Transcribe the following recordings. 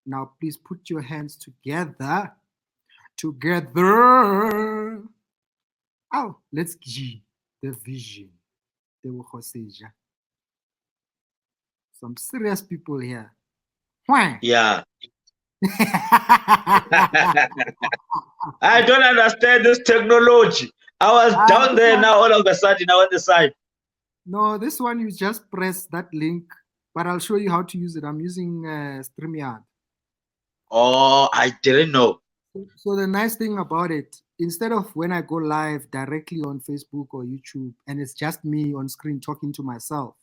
Now, please put your hands together. Together. Oh, let's G the vision. They will Seja. Some serious people here. Why? Yeah. I don't understand this technology. I was down This there, one, now all of a sudden I on the side. no, this one you just press that link, but I'll show you how to use it. I'm using StreamYard. Oh, I didn't know. So the nice thing about it, instead of when I go live directly on Facebook or YouTube and it's just me on screen talking to myself,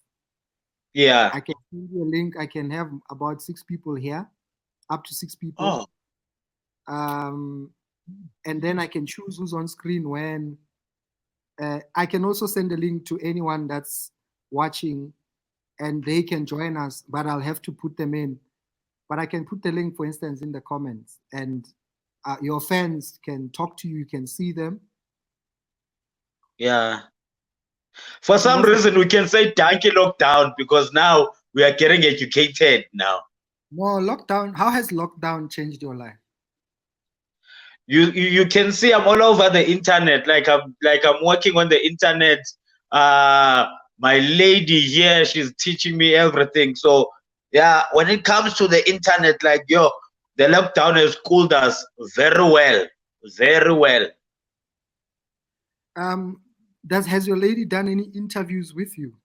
Yeah. I can send you a link. I can have about 6 people here, up to 6 people. Oh. And then I can choose who's on screen when. I can also send a link to anyone that's watching and they can join us, but I'll have to put them in. But I can put the link, for instance, in the comments, and your fans can talk to you, you can see them. Yeah. For So some that's reason, we can say donkey lockdown because now we are getting educated now. no lockdown. How has lockdown changed your life? You can see I'm all over the internet. Like I'm working on the internet. My lady here, she's teaching me everything. So yeah, when it comes to the internet, like the lockdown has schooled us very well, very well. Has your lady done any interviews with you?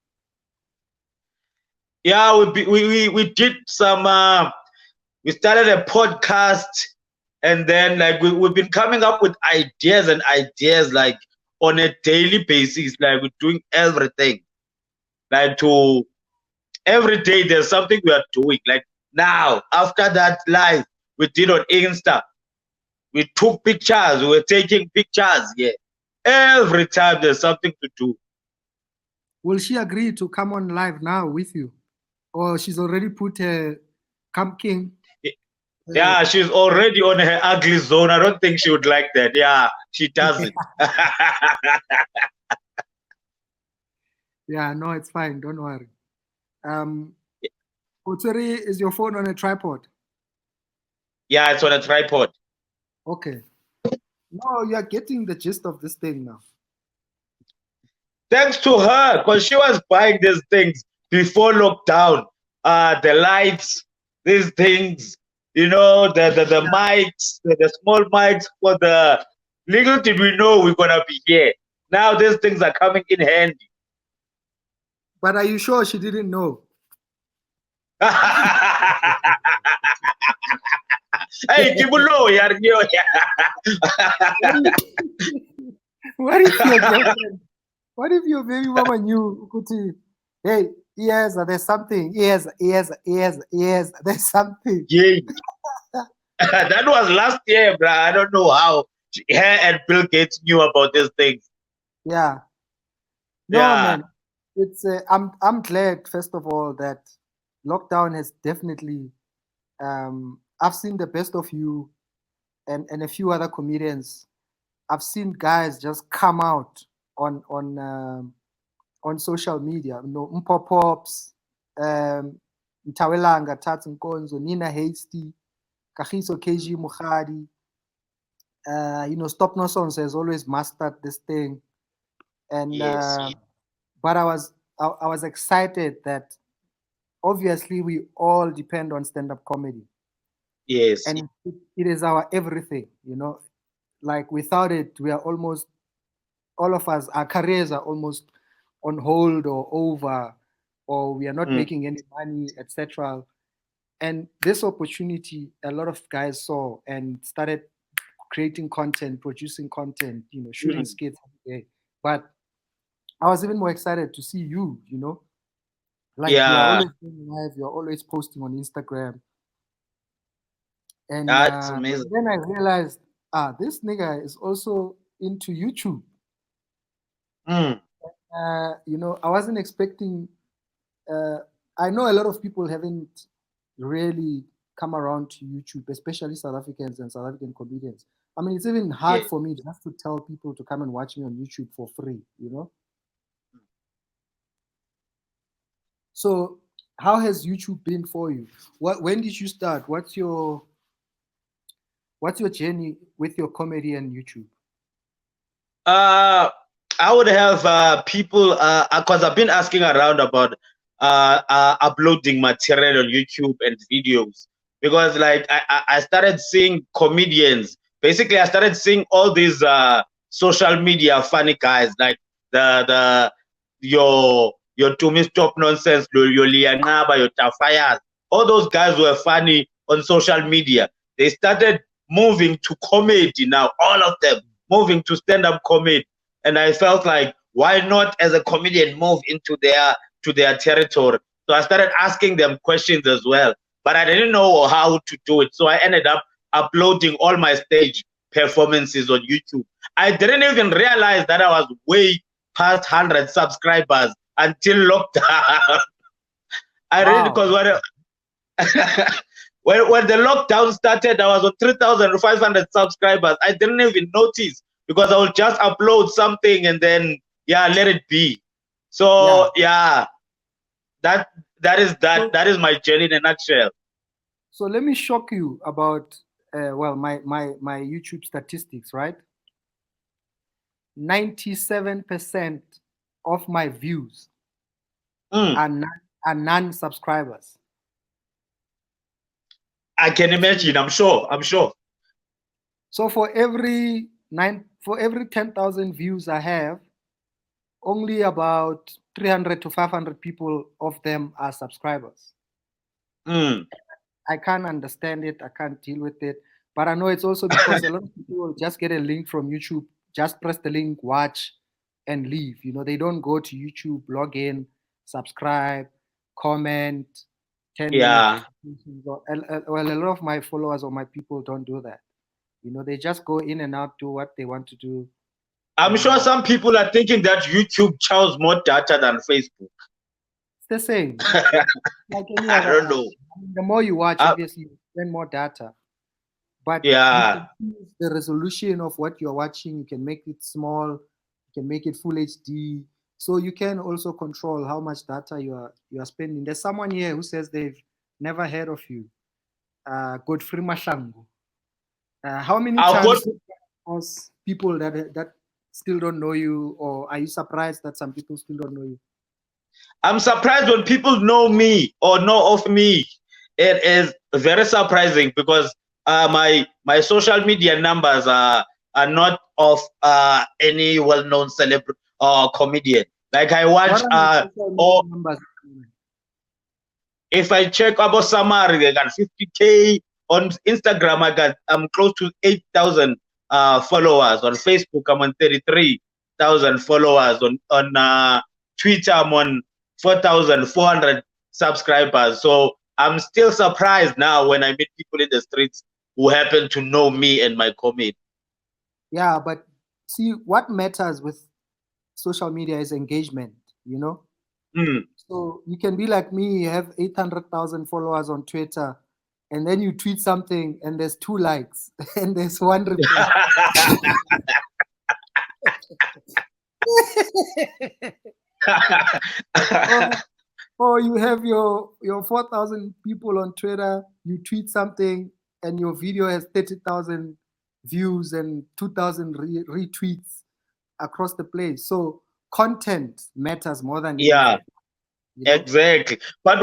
Yeah, we did some. We started a podcast, and then like we've been coming up with ideas and ideas like on a daily basis. Like we're doing everything. Like to every day there's something we are doing. Like now after that live we did on Insta, we took pictures. We were taking pictures. Yeah, every time there's something to do. Will she agree to come on live now with you, or she's already put a Come King? Yeah, she's already on her ugly zone. I don't think she would like that. Yeah, she doesn't. Yeah, no, it's fine. Don't worry. Otsuri, is your phone on a tripod? Yeah, it's on a tripod. Okay. No, you are getting the gist of this thing now. Thanks to her, because she was buying these things before lockdown. The lights, these things, the mics, the small mics for the little did we know we're gonna be here. Now these things are coming in handy. But are you sure she didn't know? Hey, Kibulo, What if your girlfriend? What if your baby mama knew? Kuti, hey, yes, there's something. Yes, there's something. Yeah. That was last year, bro. I don't know how her and Bill Gates knew about these things. Yeah. No, Yeah. man. It's I'm glad first of all that lockdown has definitely I've seen the best of you and a few other comedians. I've seen guys just come out on social media. You know, Mpo Pops, Mtawelanga, Tats Nkonzo, Nina Hasty, Kagiso KG Mukhadi. Stop No Songs has always mastered this thing, and Yes. but I was excited that obviously we all depend on stand-up comedy, Yes. and it is our everything. Like without it, we are almost all of us. Our careers are almost on hold or over, or we are not Mm. making any money, etc. And this opportunity, a lot of guys saw and started creating content, producing content, shooting Mm. skits every day. But I was even more excited to see you, like you are Yeah. always doing live, you're always posting on Instagram. And That's amazing. then I realized, this nigga is also into YouTube. Mm. I wasn't expecting, uh, I know a lot of people haven't really come around to YouTube, especially South Africans and South African comedians. I mean, it's even Yeah. hard for me just to tell people to come and watch me on YouTube for free. So how has YouTube been for you? When did you start? What's your journey with your comedy and YouTube? Uh, I would have people because I've been asking around about uploading material on YouTube and videos because like I started seeing comedians. Basically, I started seeing all these social media funny guys like the your Tumi Stop Nonsense, your Lianaba, your Tafayas. All those guys were funny on social media. They started moving to comedy now, all of them moving to stand-up comedy. And I felt like, why not as a comedian move into their territory? So I started asking them questions as well. But I didn't know how to do it. So I ended up uploading all my stage performances on YouTube. I didn't even realize that I was way past 100 subscribers until lockdown. I read Wow. because when the lockdown started, I was on 3,500 subscribers. I didn't even notice because I would just upload something and then let it be. So that is my journey in a nutshell. So let me shock you about my YouTube statistics, right? 97% of my views are non-subscribers. I can imagine. I'm sure. So for every 10,000 views I have, only about 300 to 500 people of them are subscribers. I can't understand it. I can't deal with it. But I know it's also because a lot of people will just get a link from YouTube, just press the link, watch, and leave. You know, they don't go to YouTube, log in, subscribe, comment, 10 Yeah. minutes. Well, a lot of my followers or my people don't do that. You know, they just go in and out, do what they want to do. I'm sure some people are thinking that YouTube chows more data than Facebook. It's the same. Like any I other don't app. know. The more you watch, obviously, you spend more data. But you can choose the resolution of what you're watching. You can make it small. You can make it full HD. So you can also control how much data you are spending. There's someone here who says they've never heard of you, Godfrey Mashangu. How many times was people that still don't know you, or are you surprised that some people still don't know you? I'm surprised when people know me or know of me. It is very surprising because my social media numbers are not of any well-known celebrity or comedian. Like I watch or numbers? If I check about Samari, I got 50K on Instagram. I'm close to 8,000 followers on Facebook. I'm on 33,000 followers on Twitter. I'm on 4,400 subscribers. So I'm still surprised now when I meet people in the streets who happen to know me and my comedy. Yeah, but see, what matters with social media is engagement, you know? So you can be like me, you have 800,000 followers on Twitter, and then you tweet something and there's 2 likes and there's 1 reply. or you have your 4,000 people on Twitter, you tweet something and your video has 30,000 views and 2,000 retweets across the place. So content matters more than anything. You know? Exactly. But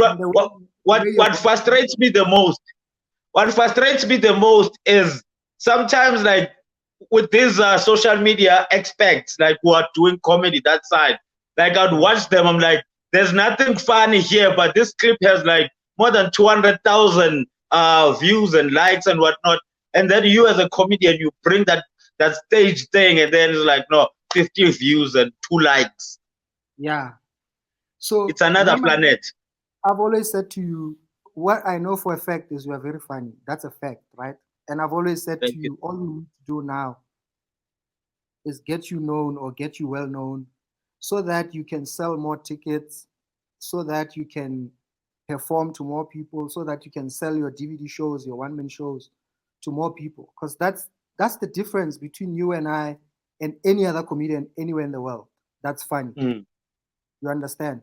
what frustrates me the most? What frustrates me the most is sometimes like with these social media experts, like who are doing comedy that side. Like I'd watch them, I'm like, there's nothing funny here, but this clip has like more than 200,000 views and likes and whatnot. And then you as a comedian, you bring that stage thing, and then it's like, no, 50 views and 2 likes. Yeah. So it's another planet. I've always said to you, what I know for a fact is you are very funny. That's a fact, right? And I've always said to you, all you need to do now is get you known or get you well known so that you can sell more tickets, so that you can perform to more people, so that you can sell your DVD shows, your one-man shows to more people. Because that's the difference between you and I and any other comedian anywhere in the world. That's funny. You understand?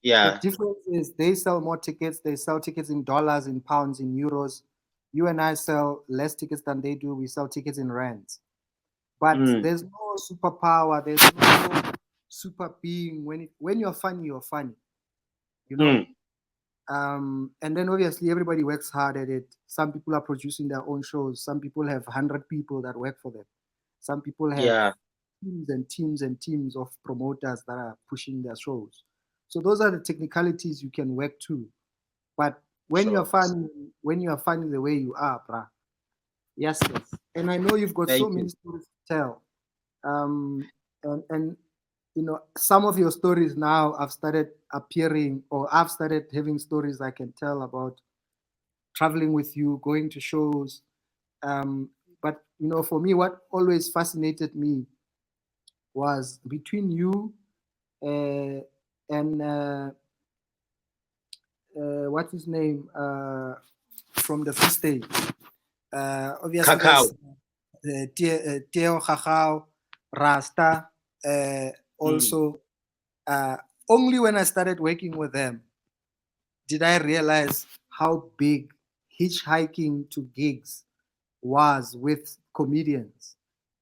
The Yeah. difference is they sell more tickets. They sell tickets in dollars, in pounds, in euros. You and I sell less tickets than they do. We sell tickets in rands. But Mm. there's no superpower. There's no super being. When you're funny, you're funny. You know. Mm. And then obviously everybody works hard at it. Some people are producing their own shows. Some people have 100 people that work for them. Some people have Yeah. teams and teams and teams of promoters that are pushing their shows. So those are the technicalities you can work to. But when you're Sure. funny, the way you are, bruh, yes, yes. And I know you've got so Thank many you. stories to tell. And you know, some of your stories now have started appearing, or I've started having stories I can tell about traveling with you, going to shows. But you know, for me, what always fascinated me was between you uh, and what's his name from the Free State. Obviously, Cacao. there's Teo Chachao, Rasta. Mm. Also, only when I started working with them did I realize how big hitchhiking to gigs was with comedians.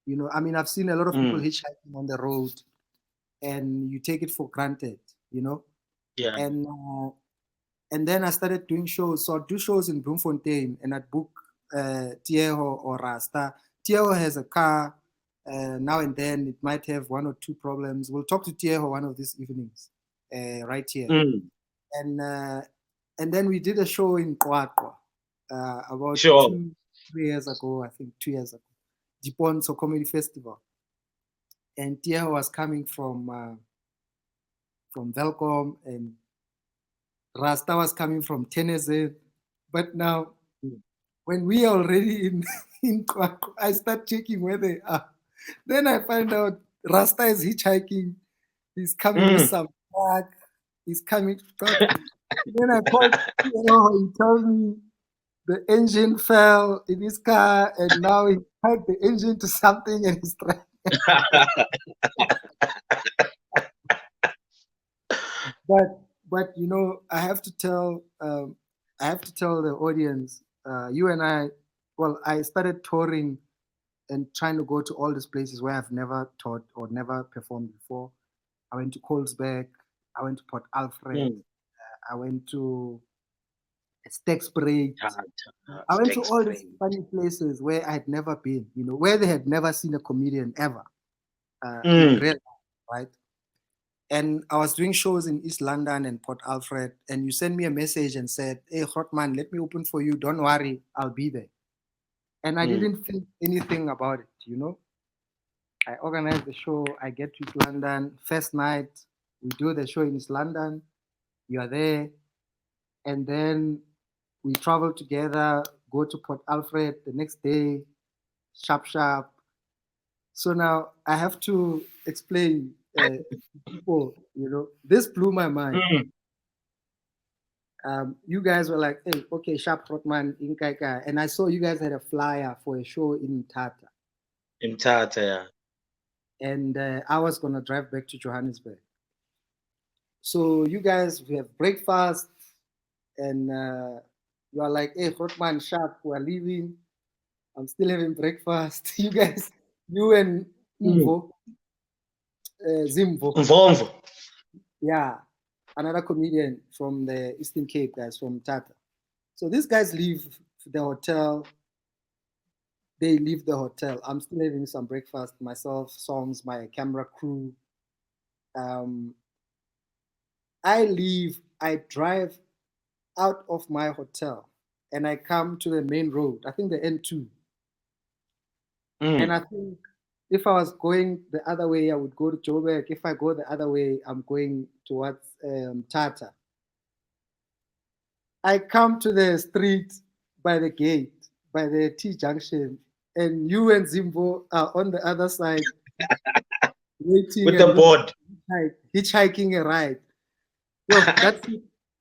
You know, I mean, I've seen a lot of people Mm. hitchhiking on the road, and you take it for granted. You know, Yeah. and and then I started doing shows. So I'd do shows in Bloemfontein, and I'd book Tieho or Rasta. Tieho has a car. Now and then it might have one or two problems. We'll talk to Tieho one of these evenings, right here. Mm. And and then we did a show in Kwakwa about Sure. 2 3 years ago, I think 2 years ago, Diponso Comedy Festival. And Tieho was coming from Velcom, and Rasta was coming from Tennessee. But now, Mm. when we are already in in Kwaku, I start checking where they are. Then I find out Rasta is hitchhiking. He's coming with Mm. some truck. He's coming. Then I called. He tells me the engine fell in his car, and now he tied the engine to something, and he's trying. But you know, I have to tell the audience, you and I, well, I started touring and trying to go to all these places where I've never taught or never performed before. I went to Colesberg, I went to Port Alfred, Mm. I went to Stegspruit. I went to Steak all these spray. funny places where I had never been, you know, where they had never seen a comedian ever in Mm. real life, right? And I was doing shows in East London and Port Alfred, and you sent me a message and said, "Hey, Hotman, let me open for you. Don't worry, I'll be there." And I Mm. didn't think anything about it, you know. I organized the show. I get to East London. First night, we do the show in East London. You are there. And then we travel together, go to Port Alfred the next day, sharp, sharp. So now I have to explain to people, you know, this blew my mind. Mm. You guys were like, "Hey, okay, Sharp Trotman in Kaika," and I saw you guys had a flyer for a show in Tata, In Tata, yeah. and I was gonna drive back to Johannesburg. So you guys we have breakfast, and you are like, "Hey, Trotman, Sharp, we're leaving. I'm still having breakfast." You guys, you and Mm. Mvo, Zimvo, Mvomvo. yeah, another comedian from the Eastern Cape, guys from Tata. So these guys leave the hotel. They leave the hotel. I'm still having some breakfast myself, songs, my camera crew. Um, I leave, I drive out of my hotel, and I come to the main road, I think the N2. And Mm. I think if I was going the other way, I would go to Joburg. If I go the other way, I'm going towards Tata. I come to the street by the gate, by the T junction, and you and Zimbo are on the other side waiting With and the looking board. hitchhiking a ride. Yo,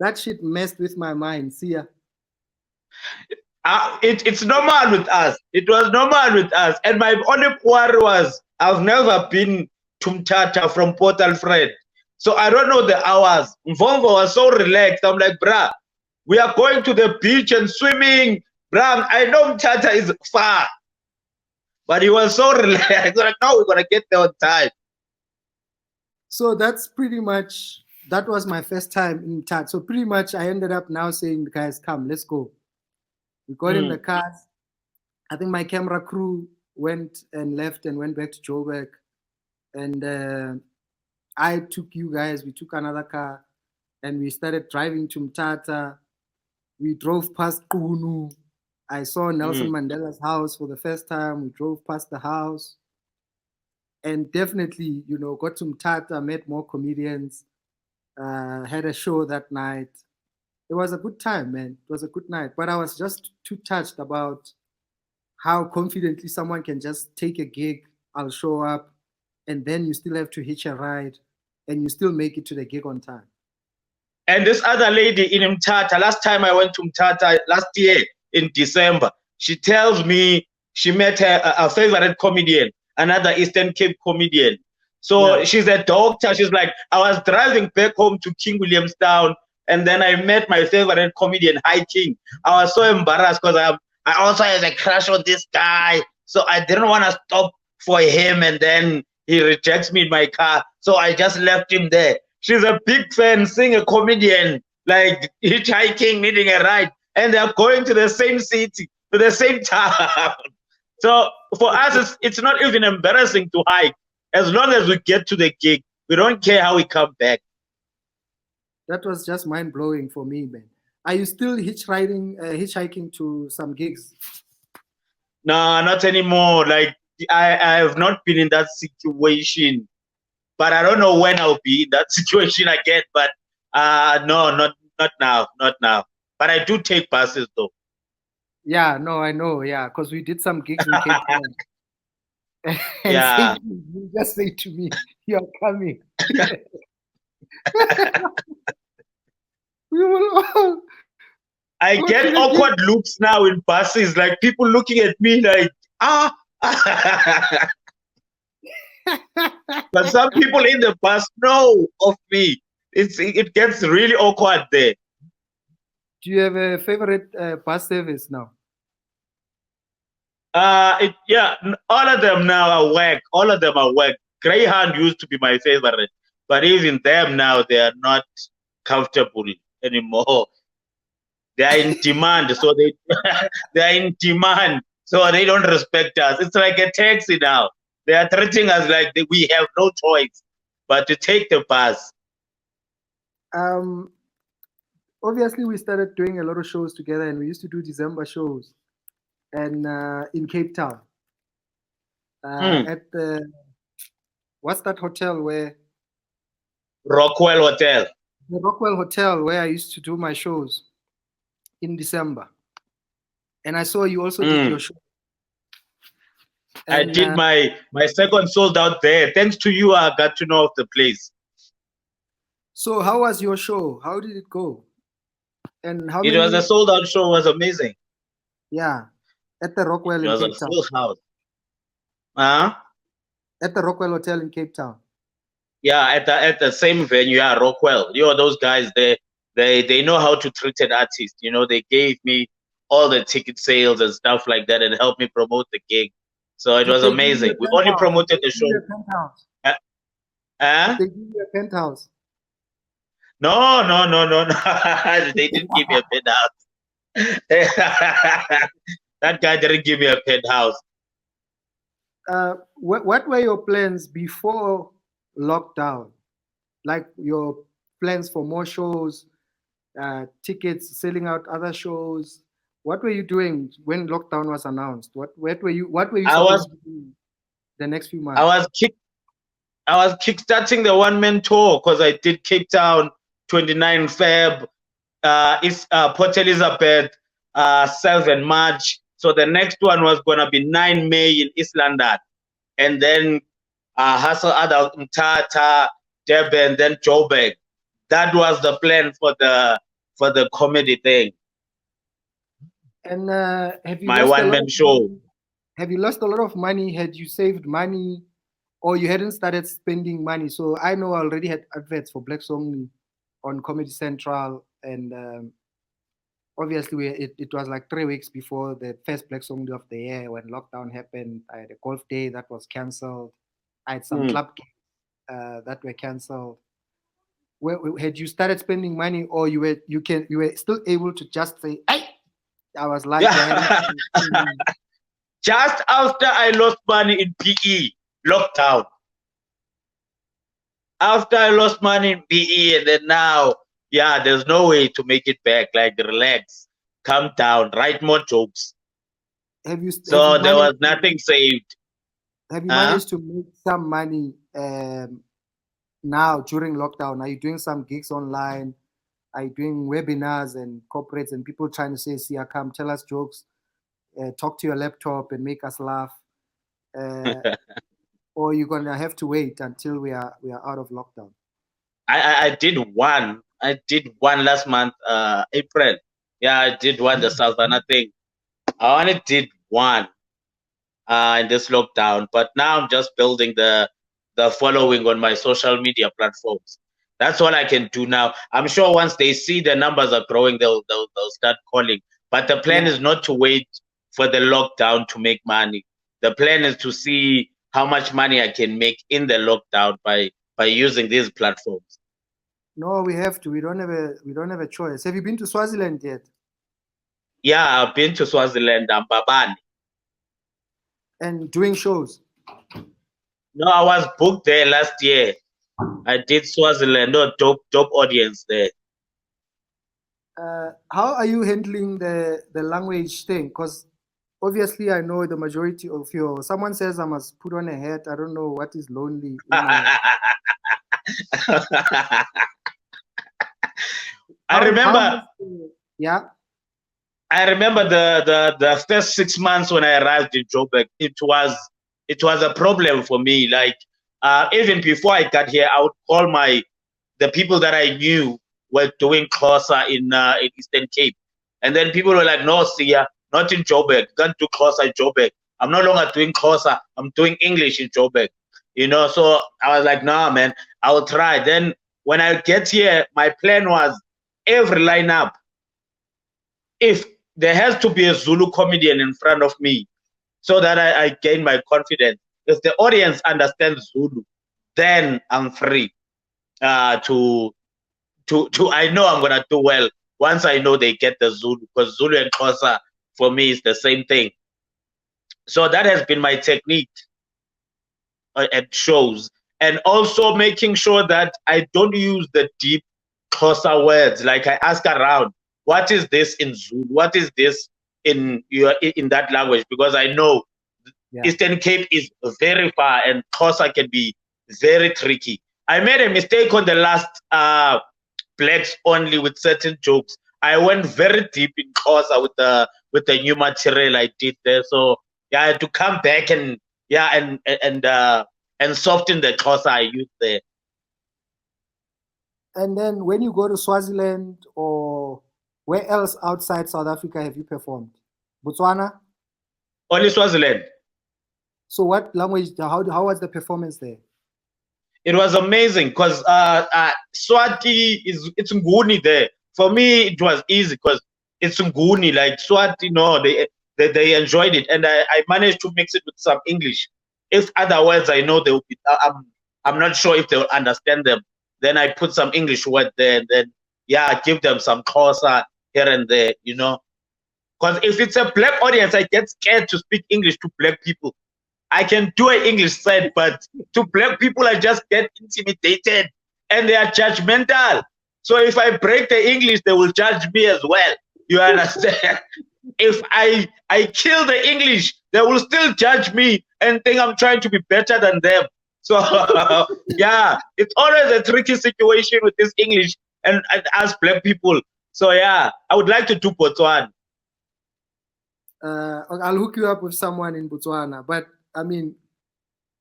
that shit messed with my mind. See ya. It's normal with us. It was normal with us. And my only worry was I've never been to Mtata from Port Alfred. So I don't know the hours. Mvomvo was so relaxed. I'm like, bruh, we are going to the beach and swimming. Bruh, I know Mthatha is far. But he was so relaxed. Like, no, we're going to get there on time. So that's pretty much, that was my first time in Tat. So pretty much I ended up now saying, guys, come, let's go. We got in the cars. I think my camera crew went and left and went back to Joburg. And I took you guys, we took another car and we started driving to Mthatha. We drove past Kunu. I saw Nelson Mandela's house for the first time. We drove past the house. And definitely, you know, got to Mthatha, met more comedians, had a show that night. It was a good time, man. It was a good night. But I was just too touched about how confidently someone can just take a gig, I'll show up, and then you still have to hitch a ride, and you still make it to the gig on time. And this other lady in Mthatha, last time I went to Mthatha last year in December, she tells me she met her favorite comedian, another Eastern Cape comedian. So she's a doctor. She's like, I was driving back home to King Williamstown, and then I met my favorite comedian, hiking. I was so embarrassed because I also had a crush on this guy. So I didn't want to stop for him, and then he rejects me in my car. So I just left him there. She's a big fan, seeing a comedian like hitchhiking, needing a ride, and they're going to the same city, to the same town. So for us, it's not even embarrassing to hike. As long as we get to the gig, we don't care how we come back. That was just mind blowing for me, man. Are you still hitchhiking to some gigs? No, not anymore. Like I have not been in that situation, but I don't know when I'll be in that situation again. But no, not now, not now. But I do take buses though. Yeah, no, I know. Yeah, because we did some gigs in Cape Town. And Yeah. you just say to me, "You're coming." We will all I go to get the awkward looks now in buses, like people looking at me like, ah. But some people in the bus know of me. It gets really awkward there. Do you have a favorite bus service now? All of them now are whack. All of them are whack. Greyhound used to be my favorite, but even them now, they are not comfortable anymore. They are in demand, so they are in demand, so they don't respect us. It's like a taxi now. They are treating us like we have no choice but to take the bus. Obviously, we started doing a lot of shows together, and we used to do December shows, and in Cape Town, at the what's that hotel where? Rockwell Hotel. The Rockwell Hotel, where I used to do my shows in December, and I saw you also did your show. And, I did my second sold out there. Thanks to you, I got to know of the place. So how was your show? How did it go? And how it was a sold out show. It was amazing. Yeah, at the Rockwell in Cape Town. It was a full house. At the Rockwell Hotel in Cape Town. Yeah, at the same venue. Yeah, Rockwell. You know, those guys, they know how to treat an artist. You know, they gave me all the ticket sales and stuff like that and helped me promote the gig. So it was amazing. We only promoted the show. They give you a penthouse. No. They didn't give me a penthouse. That guy didn't give me a penthouse. What were your plans before lockdown? Like your plans for more shows, tickets, selling out other shows. What were you doing when lockdown was announced? What were you supposed to do the next few months? I was kickstarting the one-man tour because I did Cape Town 29 Feb, Port Elizabeth 7 March. So the next one was gonna be 9 May in East London, and then Hustle Adult Mthatha, Durban, then Joburg. That was the plan for the comedy thing. And have you my one-man show? Have you lost a lot of money? Had you saved money, or you hadn't started spending money. So I know I already had adverts for Black Song on Comedy Central, and obviously it was like 3 weeks before the first Black Song of the year when lockdown happened. I had a golf day that was cancelled. I had some club gigs that were cancelled. Had you started spending money, or you were still able to just say, "Hey, I was like," just after I lost money in PE lockdown. After I lost money in PE, and then now, yeah, there's no way to make it back. Like, relax, calm down, write more jokes. Have you? So there was nothing saved. Have you managed to make some money now during lockdown? Are you doing some gigs online? Are you doing webinars and corporates and people trying to say, Seya, come tell us jokes, talk to your laptop and make us laugh? Or you're gonna have to wait until we are out of lockdown? I did one. I did one last month, April. Yeah, I did one, the Savannah thing. I only did one in this lockdown, but now I'm just building the following on my social media platforms. That's all I can do now. I'm sure once they see the numbers are growing, they'll start calling. But the plan is not to wait for the lockdown to make money. The plan is to see how much money I can make in the lockdown by using these platforms. No, we have to. We don't have a choice. Have you been to Swaziland yet? Yeah, I've been to Swaziland and Babani. And doing shows? No, I was booked there last year. I did Swaziland. No, dope audience there. How are you handling the language thing? Because obviously I know the majority of you. Someone says I must put on a hat. I don't know what is lonely. I remember. Yeah. I remember the first 6 months when I arrived in Joburg. It was a problem for me. Like even before I got here, I would call the people that I knew were doing Xhosa in Eastern Cape, and then people were like, "No, Seya, not in Joburg. Can't do Xhosa in Joburg. I'm no longer doing Xhosa. I'm doing English in Joburg." You know, so I was like, "Nah, man, I will try." Then when I get here, my plan was every lineup, if there has to be a Zulu comedian in front of me so that I gain my confidence. If the audience understands Zulu, then I'm free to I know I'm gonna do well once I know they get the Zulu, because Zulu and Xhosa for me is the same thing. So that has been my technique at shows, and also making sure that I don't use the deep Xhosa words. Like, I ask around, what is this in Zulu? What is this in that language? Because I know Eastern Cape is very far and Xhosa can be very tricky. I made a mistake on the last Blacks Only with certain jokes. I went very deep in Xhosa with the new material I did there. So yeah, I had to come back and soften the Xhosa I used there. And then when you go to Swaziland, or where else outside South Africa have you performed? Botswana? Only Swaziland. So what language, how was the performance there? It was amazing because Swati it's Nguni there. For me, it was easy because it's Nguni. Like Swati, no, they enjoyed it, and I managed to mix it with some English. If other words I know they will be, I'm not sure if they will understand them. Then I put some English word there, and then give them some Xhosa here and there, you know. Because if it's a black audience, I get scared to speak English to black people. I can do an English side, but to black people, I just get intimidated and they are judgmental. So if I break the English, they will judge me as well. You understand? If I kill the English, they will still judge me and think I'm trying to be better than them. So yeah, it's always a tricky situation with this English and us black people. So yeah, I would like to do Botswana. I'll hook you up with someone in Botswana. But I mean,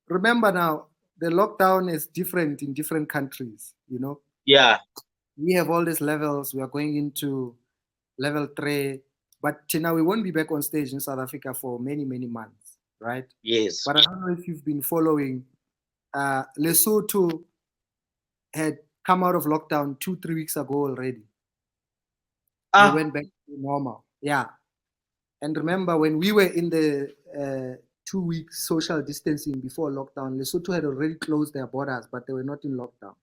remember now, the lockdown is different in different countries, you know? Yeah. We have all these levels. We are going into level 3. But now we won't be back on stage in South Africa for many, many months, right? Yes. But I don't know if you've been following Lesotho had come out of lockdown 2-3 weeks ago already. They went back to normal. Yeah. And remember, when we were in the 2 weeks social distancing before lockdown, Lesotho had already closed their borders, but they were not in lockdown.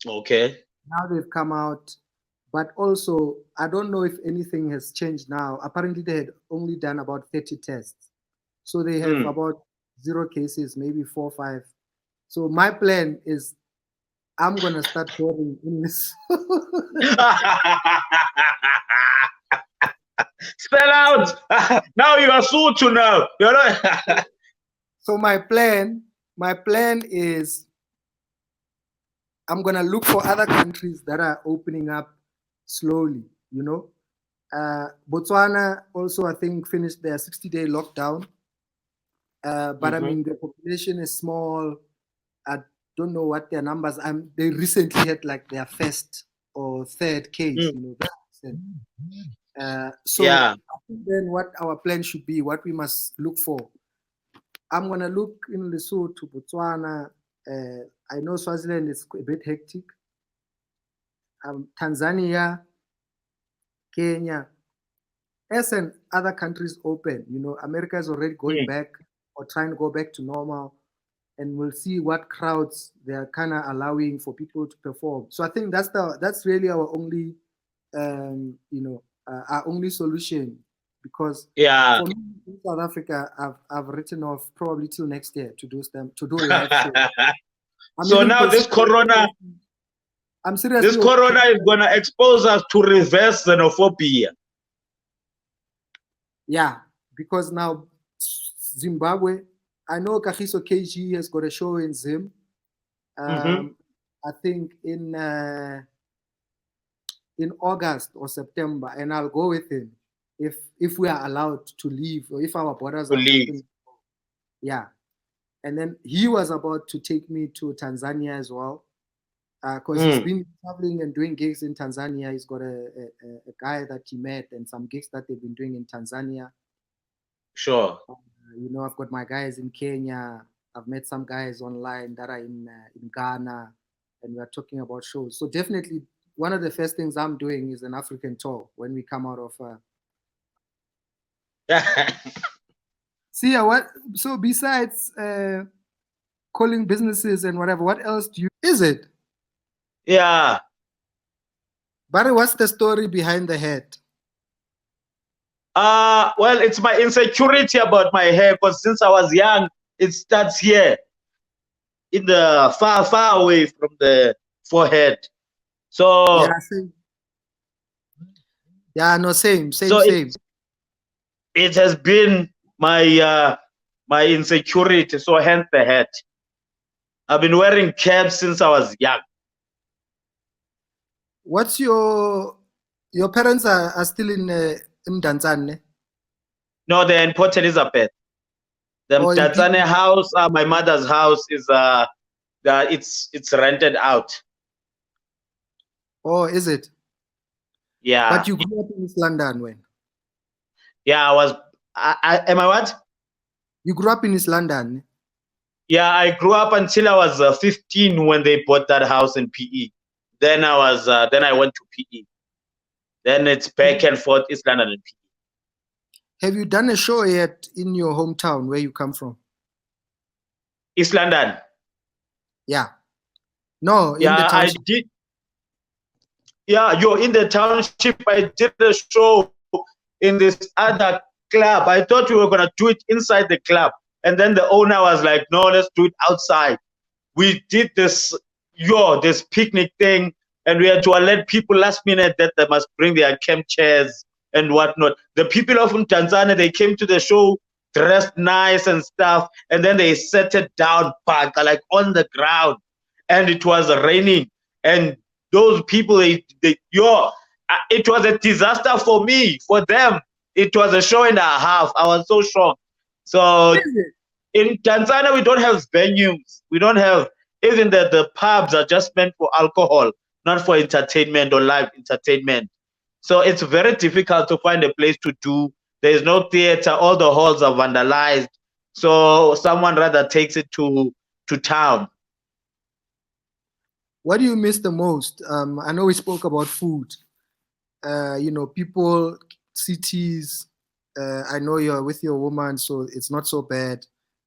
Okay. Now they've come out, but also, I don't know if anything has changed now. Apparently, they had only done about 30 tests. So they have about 0 cases, maybe 4 or 5. So my plan is I'm going to start touring in this. Spell out. Now you are Sotho now. You know? So my plan is I'm going to look for other countries that are opening up slowly, you know. Botswana also, I think, finished their 60-day lockdown. But I mean, the population is small. I don't know what their numbers are. They recently had like their first or third case, you know. So yeah. I think then what our plan should be, what we must look for. I'm going to look in Lesotho, Botswana. I know Swaziland is a bit hectic. Tanzania, Kenya. As and other countries open, you know, America is already going back or trying to go back to normal. And we'll see what crowds they are kind of allowing for people to perform. So I think that's really our only, our only solution. Because for me in South Africa, I've written off probably till next year to do a live show. So now this corona, I'm seriously. This corona is gonna expose us to reverse xenophobia. Yeah, because now Zimbabwe. I know Kagiso KG has got a show in Zim. I think in August or September, and I'll go with him if we are allowed to leave or if our borders are open. Yeah, and then he was about to take me to Tanzania as well, because he's been traveling and doing gigs in Tanzania. He's got a guy that he met and some gigs that they've been doing in Tanzania. Sure. You know, I've got my guys in Kenya. I've met some guys online that are in Ghana, and we're talking about shows. So definitely, one of the first things I'm doing is an African tour when we come out of. Seya, what? So besides calling businesses and whatever, what else do you? Is it? Yeah. Barry, what's the story behind the hat? Well, it's my insecurity about my hair, because since I was young, it starts here in the far away from the forehead. So yeah, same. Yeah, no, same. It has been my my insecurity, so hence the hat. I've been wearing caps since I was young. What's your parents are still in Mdantsane? No, they're in Port Elizabeth. The Mdantsane house, my mother's house, is it's rented out. Oh, is it? Yeah. But you grew up in East London when? Yeah, am I what? You grew up in East London? Yeah, I grew up until I was 15 when they bought that house in PE. Then I went to PE. Then it's back and forth, East London and PE. Have you done a show yet in your hometown where you come from? East London. Yeah. No, in the township. I did. Yeah, you're in the township. I did the show in this other club. I thought we were gonna do it inside the club, and then the owner was like, "No, let's do it outside." We did this picnic thing, and we had to alert people last minute that they must bring their camp chairs and whatnot. The people from Tanzania, they came to the show dressed nice and stuff, and then they sat it down back like on the ground, and it was raining, and those people it was a disaster for me. For them, it was a show and a half. I was so shocked. So in Tanzania, we don't have venues. We don't have, even the pubs are just meant for alcohol, not for entertainment or live entertainment. So it's very difficult to find a place to do. There's no theater. All the halls are vandalized. So someone rather takes it to to town. What do you miss the most? I know we spoke about food. People, cities. I know you're with your woman, so it's not so bad.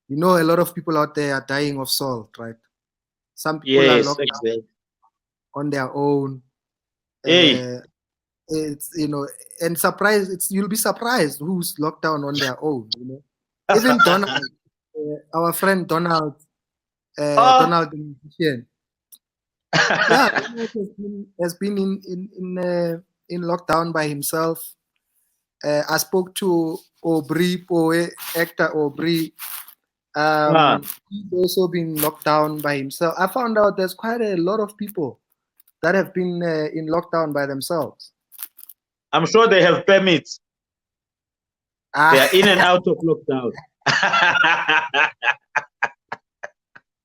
A lot of people out there are dying of salt, right? Some people are Yes, locked up exactly. on their own. Hey. It's and surprise. You'll be surprised who's locked down on their own. Even Donald, our friend Donald, Oh. Donald the musician. Yeah, has been in lockdown by himself. I spoke to Aubrey Poe, actor Aubrey. Ah, He's also been locked down by himself. I found out there's quite a lot of people that have been in lockdown by themselves. I'm sure they have permits. They are in and Ah, out of lockdown.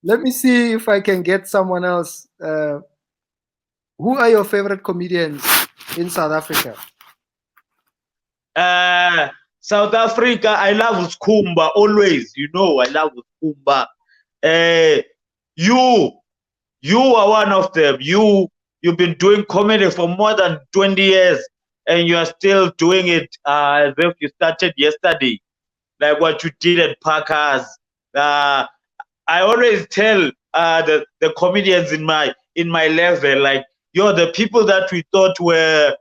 let me see if I can get someone else. Who are your favorite comedians in South Africa? South Africa, I love Skumba always. I love Skumba. Uh, you you are one of them. You've been doing comedy for more than 20 years, and you are still doing it as if you started yesterday, like what you did at Parker's. Uh, I always tell the comedians in my level, like, you're the people that we thought were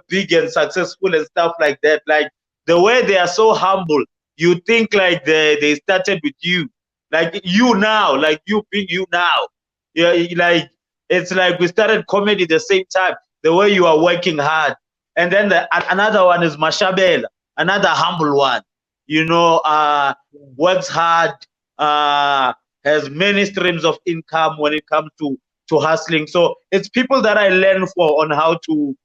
big and successful and stuff like that. Like, the way they are so humble, you think like they started with you, like you now, like you being you now. Yeah, like it's like we started comedy the same time. The way you are working hard, and then another one is Mashabela, another humble one. Works hard, uh, has many streams of income when it comes to hustling. So it's people that I learn for on how to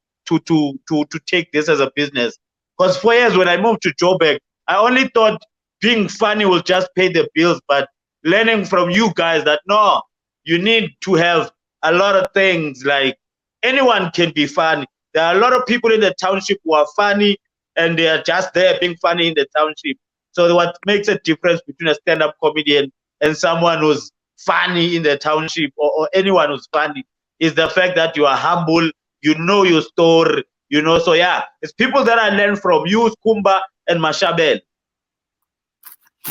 take this as a business. Because for years when I moved to Joburg, I only thought being funny will just pay the bills, but learning from you guys that no, you need to have a lot of things. Like, anyone can be funny. There are a lot of people in the township who are funny, and they are just there being funny in the township. So what makes a difference between a stand-up comedian and someone who's funny in the township, or anyone who's funny, is the fact that you are humble, you know your story, So yeah, it's people that I learn from, you, Kumba, and Mashabel.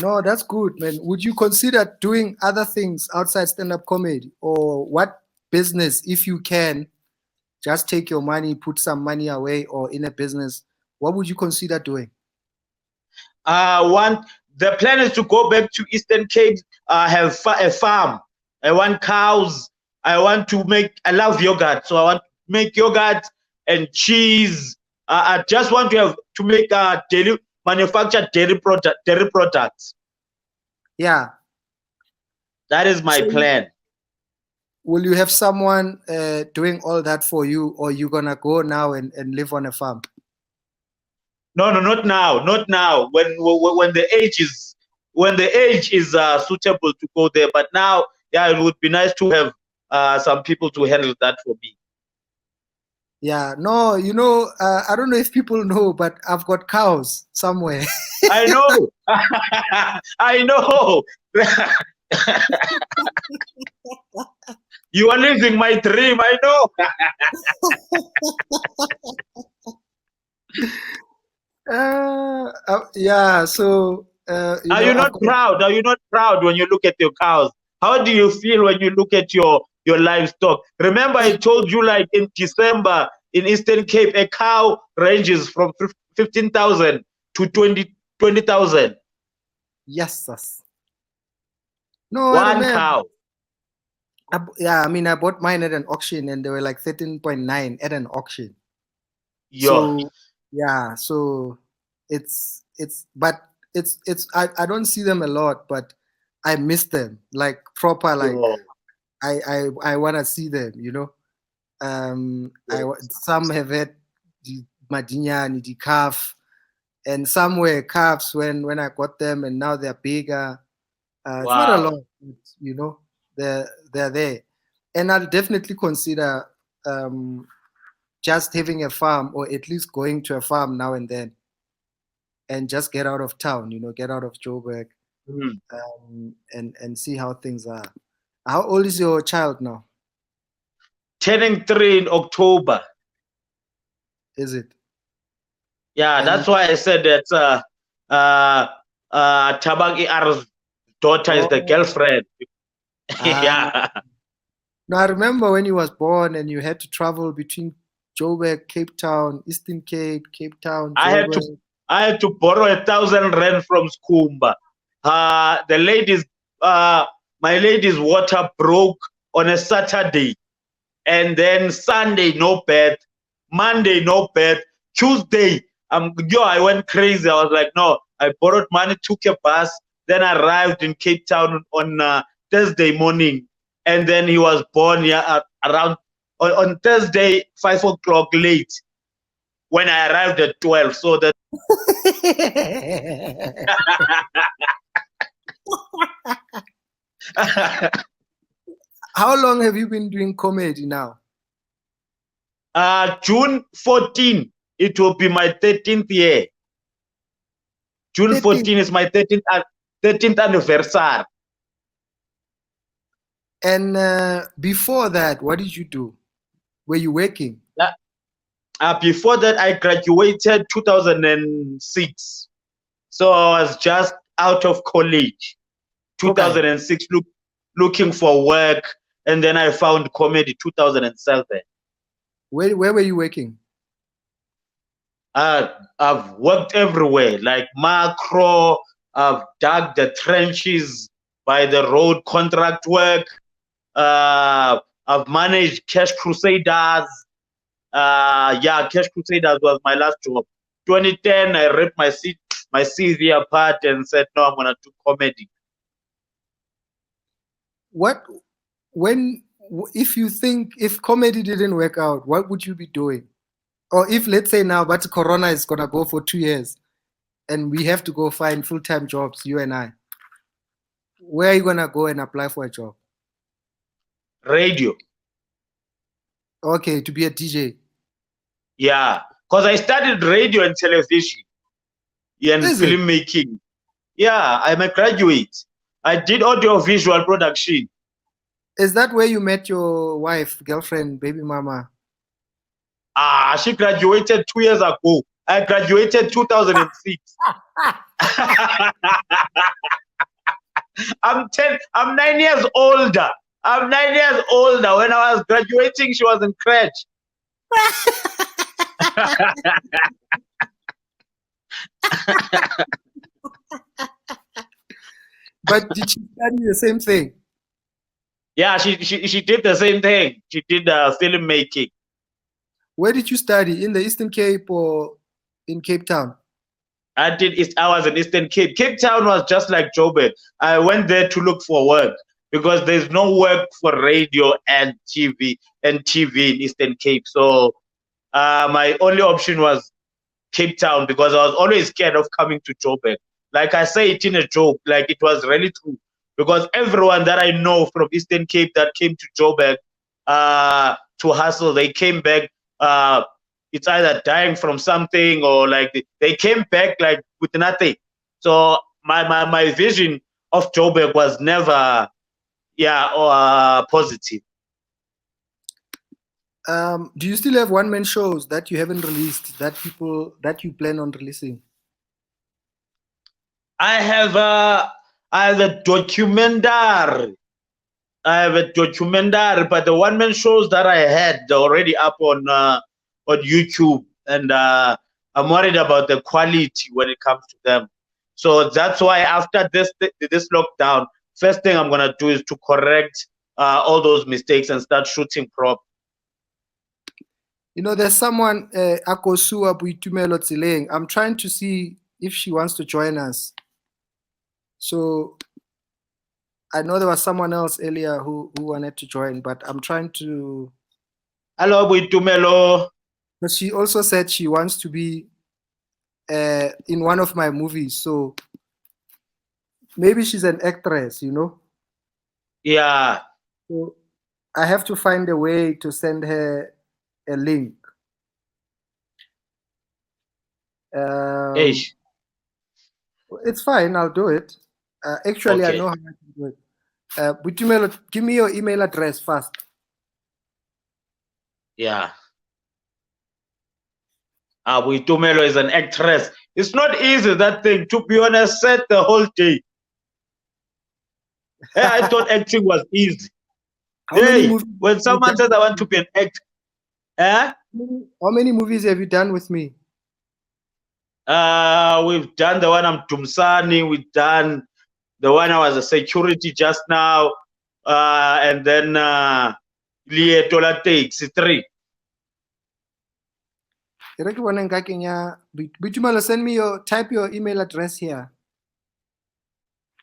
No, that's good, man. Would you consider doing other things outside stand-up comedy, or what business, if you can, just take your money, put some money away, or in a business? What would you consider doing? The plan is to go back to Eastern Cape, have a farm. I want cows. I love yogurt, so I want to make yogurt and cheese. I just want to make manufacture dairy products. Yeah. That is my So plan. will you have someone doing all that for you, or you gonna go now and live on a farm? No, not now, not now. When the age is suitable to go there. But now, yeah, it would be nice to have some people to handle that for me. Yeah, no, I don't know if people know, but I've got cows somewhere. I know. I know. You are living my dream. I know. Yeah, so Are you not proud? Are you not proud when you look at your cows? How do you feel when you look at your livestock? Remember, I told you, like, in December in Eastern Cape, a cow ranges from 15,000 to 20,000. Yes, yes. No, I One remember. cow. I bought mine at an auction, and they were like 13.9 at an auction. Yeah. So yeah, so but I don't see them a lot, but I miss them, like proper, like Yeah. I want to see them, some have had the Madinyani, the calf, and some were calves when I got them, and now they're bigger. It's not a Wow. lot, they're there, and I'll definitely consider just having a farm, or at least going to a farm now and then, and just get out of town, get out of Joburg. Mm. and see how things are. How old is your child now? Turning 3 in October. Is it? Yeah, And that's why I said that Tabang Ar's daughter is the oh, girlfriend. ah, Yeah. now I remember when he was born and you had to travel between Joburg, Cape Town, Eastern Cape, Cape Town, I had to Joburg. I had to borrow 1,000 rand from Skumba. The ladies my lady's water broke on a Saturday, and then Sunday no bed, Monday no bed, Tuesday I went crazy. I was like, no, I borrowed money, took a bus, then arrived in Cape Town on Thursday morning, and then he was born around on Thursday 5 o'clock late when I arrived at 12. So that How long have you been doing comedy now? June 14, it will be my 13th year. June 13. 14 is my 13th anniversary. And before that, what did you do? Were you working? Before that, I graduated 2006. So I was just out of college. Okay. 2006, looking for work. And then I found comedy 2007. Where were you working? I've worked everywhere, like macro. I've dug the trenches by the road, contract work. I've managed Cash Crusaders. Cash Crusaders was my last job. 2010, I ripped my CV apart and said, no, I'm gonna do comedy. If you think if comedy didn't work out, what would you be doing? Or if, let's say now, but Corona is gonna go for 2 years, and we have to go find full-time jobs, you and I. Where are you gonna go and apply for a job? Radio. Okay, to be a DJ. Yeah, because I studied radio and television and Is it? filmmaking. Yeah, I'm a graduate. I did audio visual production. Is that where you met your wife, girlfriend, baby mama? She graduated 2 years ago. I graduated 2006. I'm 9 years older. I'm 9 years older. When I was graduating, she was in crèche. But did she study the same thing? Yeah, she did the same thing. She did filmmaking. Where did you study? In the Eastern Cape or in Cape Town? I was in Eastern Cape. Cape Town was just like Joburg. I went there to look for work because there's no work for radio and TV in Eastern Cape. So my only option was Cape Town because I was always scared of coming to Joburg. Like I say it in a joke, like it was really true. Because everyone that I know from Eastern Cape that came to Joburg to hustle, they came back. It's either dying from something or like they came back like with nothing. So my vision of Joburg was never positive. Do you still have one-man shows that you haven't released that you plan on releasing? I have a documentary. But the one-man shows that I had, they're already up on YouTube, and I'm worried about the quality when it comes to them. So that's why after this lockdown, first thing I'm gonna do is to correct all those mistakes and start shooting prop. You know, there's someone, Akosua Buitumelo Tsileng. I'm trying to see if she wants to join us. So I know there was someone else earlier who wanted to join, but I'm trying to. Hello, Buitumelo. But she also said she wants to be in one of my movies. So maybe she's an actress, you know? Yeah. So I have to find a way to send her a link. It's fine, I'll do it. Actually, I Okay. know how to do it. Butumelo, give me your email address first. Yeah. Tumelo is an actress. It's not easy, that thing, to be on a set the whole day. Hey, I thought acting was easy. How many Hey, movies when have you someone says done I with want to me? be an actor, eh? How many movies have you done with me? We've done the one I'm Tumsani, we've done the one I was a security just now, and then Lietola Takes 3. Butumelo, send me type your email address here.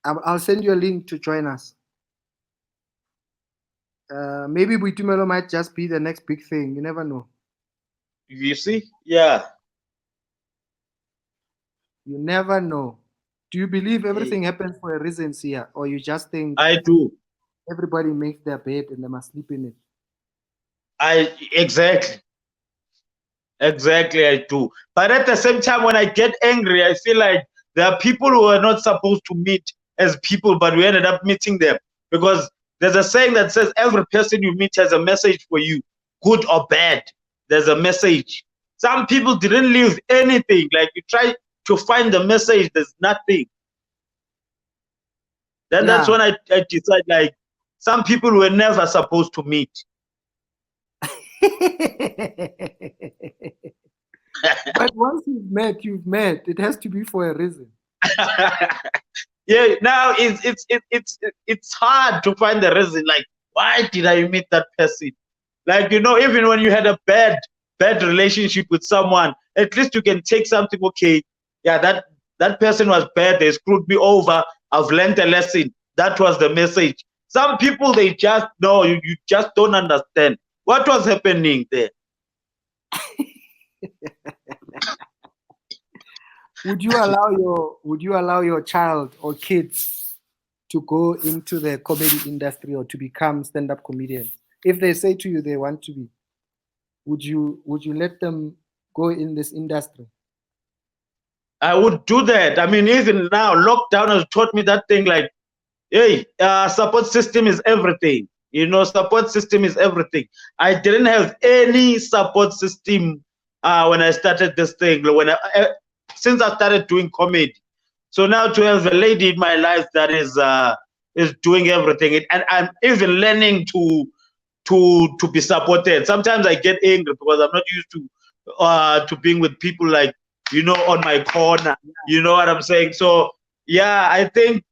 I'll send you a link to join us. Maybe Butumelo might just be the next big thing. You never know. You see? Yeah. You never know. Do you believe Hey, everything happens for a reason, Seya? Or you just think I do. everybody makes their bed and they must sleep in it? Exactly. Exactly, I do. But at the same time, when I get angry, I feel like there are people who are not supposed to meet as people, but we ended up meeting them. Because there's a saying that says every person you meet has a message for you, good or bad. There's a message. Some people didn't leave anything. Like you try to find the message, there's nothing. Then that's Yeah. when I decide, like, some people were never supposed to meet. But once you've met. It has to be for a reason. Yeah, now it's hard to find the reason. Like, why did I meet that person? Like, even when you had a bad relationship with someone, at least you can take something. Okay, yeah, that person was bad. They screwed me over. I've learned a lesson. That was the message. Some people, they just know, you just don't understand what was happening there. Would you allow your child or kids to go into the comedy industry or to become stand-up comedians? If they say to you they want to be, would you let them go in this industry? I would do that. I mean, even now, lockdown has taught me that thing. Like, hey, support system is everything. Support system is everything. I didn't have any support system when I started this thing. Since I started doing comedy, so now to have a lady in my life that is doing everything, and I'm even learning to be supported. Sometimes I get angry because I'm not used to being with people like on my corner. You know what I'm saying? So yeah, I think,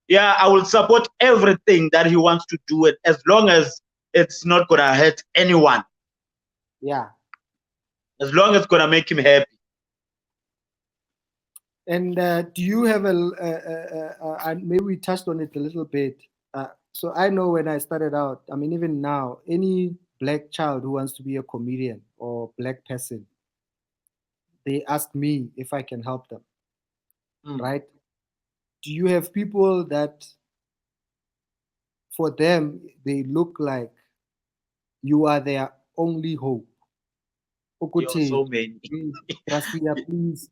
yeah, I will support everything that he wants to do it, as long as it's not gonna hurt anyone. Yeah. As long as it's gonna make him happy. And do you have maybe we touched on it a little bit. So I know when I started out, I mean, even now, any black child who wants to be a comedian or black person, they ask me if I can help them, right? Do you have people that, for them, they look like you are their only hope? Yo, Okuthi, so many. hey, Brasia, please.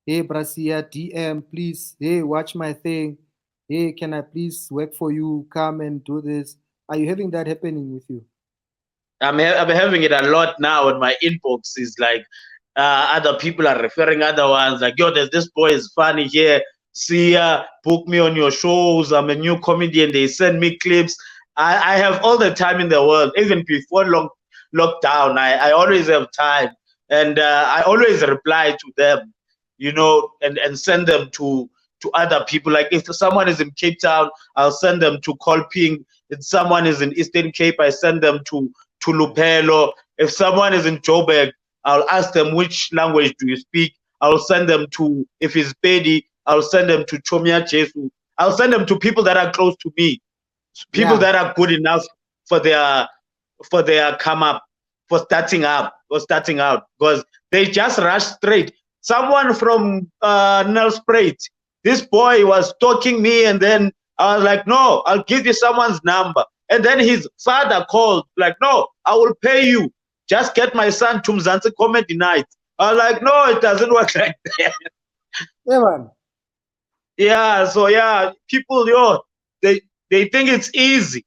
Hey, Brasia, DM, please. Hey, watch my thing. Hey, can I please work for you? Come and do this. Are you having that happening with you? I'm having it a lot now in my inbox. Is like other people are referring other ones. Like, yo, there's this boy is funny here. Seya, book me on your shows. I'm a new comedian. They send me clips. I have all the time in the world. Even before lockdown, I always have time, and I always reply to them, and send them to other people. Like, if someone is in Cape Town, I'll send them to Kolping. If someone is in Eastern Cape, I send them to Lupelo. If someone is in Joburg, I'll ask them, which language do you speak? I'll send them to, if it's Pedi, I'll send them to Chomia Jesu. I'll send them to people that are close to me, people that are good enough for their come up, for starting out, because they just rush straight. Someone from Nelspruit, this boy was stalking me, and then I was like, no, I'll give you someone's number. And then his father called, like, no, I will pay you. Just get my son to Mzansi Comedy Night. I was like, no, it doesn't work like that. Yeah, man. Yeah, so yeah, people, they think it's easy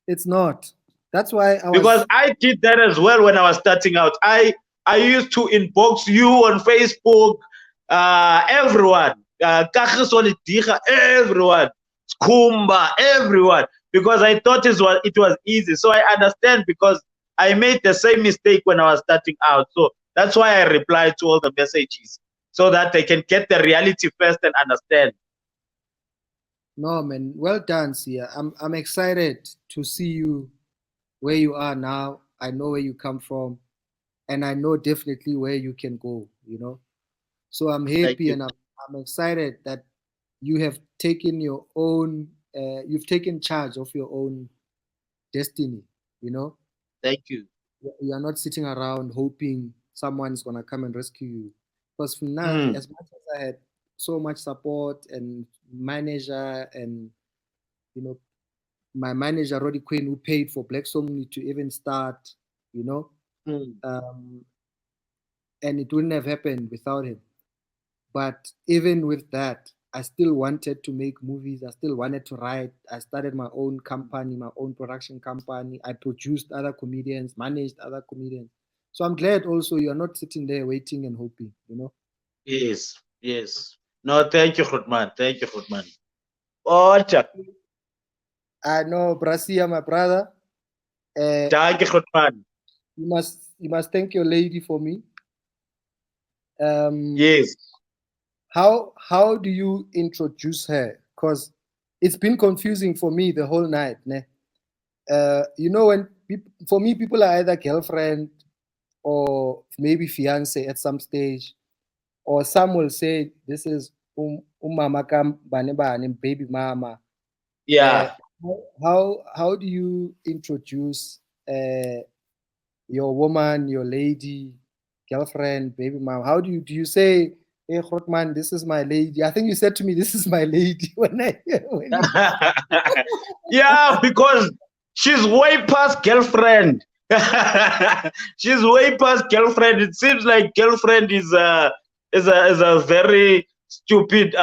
It's not. That's why I because was. I did that as well when I was starting out. I used to inbox you on Facebook, everyone, Kagiso Diga, everyone, Skumba, everyone, because I thought it was easy. So I understand because I made the same mistake when I was starting out. So that's why I replied to all the messages so that they can get the reality first and understand. No, man. Well done, Sia. I'm excited to see you where you are now. I know where you come from, and I know definitely where you can go. So I'm Thank happy you. and I'm excited that you have taken your own. You've taken charge of your own destiny. You know, Thank you. you are not sitting around hoping someone's gonna come and rescue you. Because from now, Mm, as much as I had so much support and manager and you know my manager Roddy Quinn who paid for Black Song to even start, you know, mm, um, and it wouldn't have happened without him. But even with that, I still wanted to make movies. I still wanted to write. I started my own company, my own production company. I produced other comedians, managed other comedians. So I'm glad also you're not sitting there waiting and hoping. yes, yes. No, thank you, Goodman. Thank you, Goodman. Oh, I know, Brasia, my brother. thank you, Goodman. You must thank your lady for me. Um, Yes. how do you introduce her? Because it's been confusing for me the whole night. Ne? When for me, people are either girlfriend or maybe fiance at some stage, or some will say this is umama kam bane bane, baby mama. Uh, Yeah. how do you introduce your woman, your lady, girlfriend, baby mom? How do you say, "Hey, Hotman, this is my lady"? I think you said to me, "This is my lady" when you. Yeah, because she's way past girlfriend. She's way past girlfriend. It seems like girlfriend is a very stupid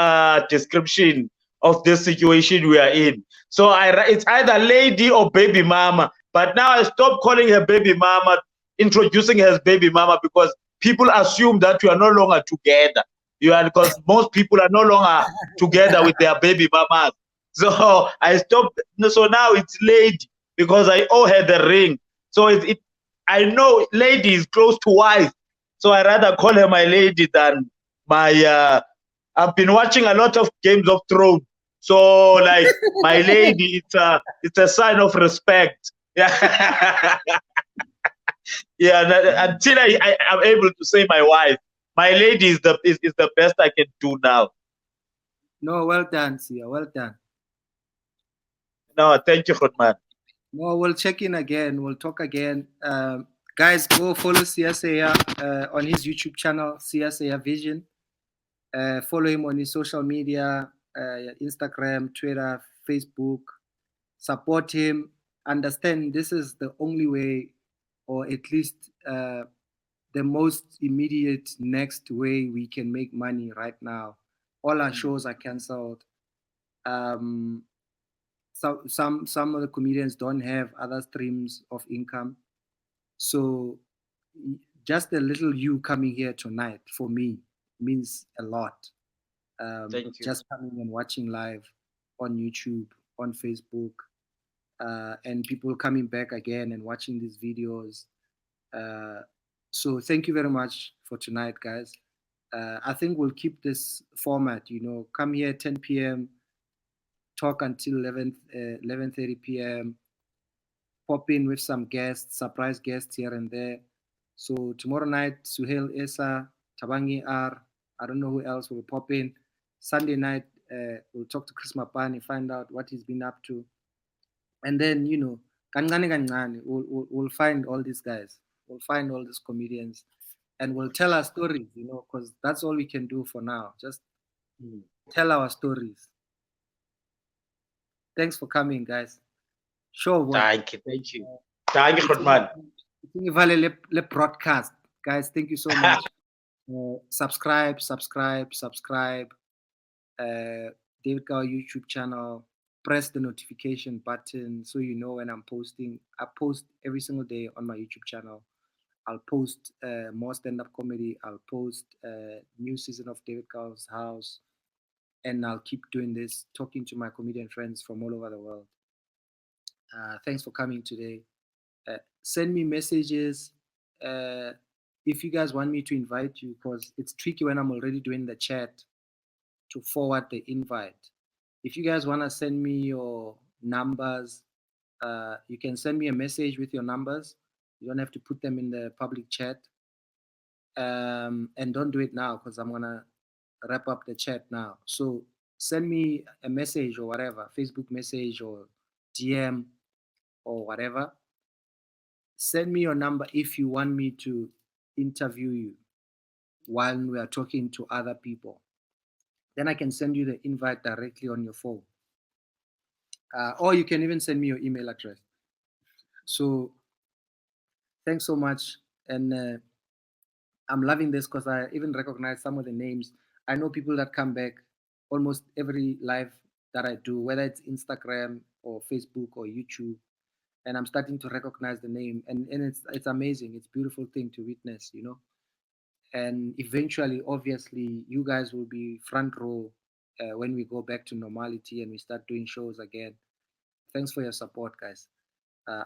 description of the situation we are in. So it's either lady or baby mama. But now I stopped calling her baby mama, introducing her as baby mama because people assume that you are no longer together. You are because most people are no longer together with their baby mamas. So I stopped. So now it's lady because I owe her the ring. So I know lady is close to wife. So I rather call her my lady than my. I've been watching a lot of Games of Thrones. So like my lady, it's a sign of respect. Yeah, yeah. Until I am able to say my wife, my lady is the best I can do now. No, well done, Sia. Well done. No, thank you, Hotman. No, we'll check in again. We'll talk again. Guys, go follow Seya on his YouTube channel, Seya Vision. Follow him on his social media, Instagram, Twitter, Facebook. Support him. Understand this is the only way, or at least the most immediate next way we can make money right now. All our shows are cancelled. Um, some of the comedians don't have other streams of income. So just a little you coming here tonight for me means a lot. Thank you. Just coming and watching live on YouTube, on Facebook, and people coming back again and watching these videos. Uh, so thank you very much for tonight, guys. I think we'll keep this format. Come here 10 p.m., talk until 11:30 p.m., pop in with some guests, surprise guests here and there. So tomorrow night, Suhail Esa, Tabangi R, I don't know who else will pop in. Sunday night, we'll talk to Chris Mapani, find out what he's been up to. And then, kancane kancane, we'll find all these guys. We'll find all these comedians and we'll tell our stories, because that's all we can do for now. Just tell our stories. Thanks for coming, guys. Sure, boy. Thank you. Thank you. Thank you, Hotman. Le broadcast. Guys, thank you so much. Subscribe, subscribe, subscribe. David Gow YouTube channel. Press the notification button so you know when I'm posting. I post every single day on my YouTube channel. I'll post more stand-up comedy. I'll post new season of David Gow's House, and I'll keep doing this, talking to my comedian friends from all over the world. Thanks for coming today. Send me messages if you guys want me to invite you, because it's tricky when I'm already doing the chat to forward the invite. If you guys want to send me your numbers, you can send me a message with your numbers. You don't have to put them in the public chat. And don't do it now because I'm going to wrap up the chat now. So send me a message or whatever, Facebook message or DM or whatever. Send me your number if you want me to interview you while we are talking to other people. Then I can send you the invite directly on your phone. Or you can even send me your email address. So thanks so much. And I'm loving this because I even recognize some of the names. I know people that come back almost every live that I do, whether it's Instagram or Facebook or YouTube. And I'm starting to recognize the name. And it's amazing. It's a beautiful thing to witness, you know. And eventually, obviously, you guys will be front row when we go back to normality and we start doing shows again. Thanks for your support, guys.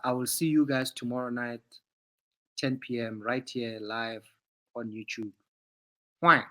I will see you guys tomorrow night, 10 p.m., right here live on YouTube. Why?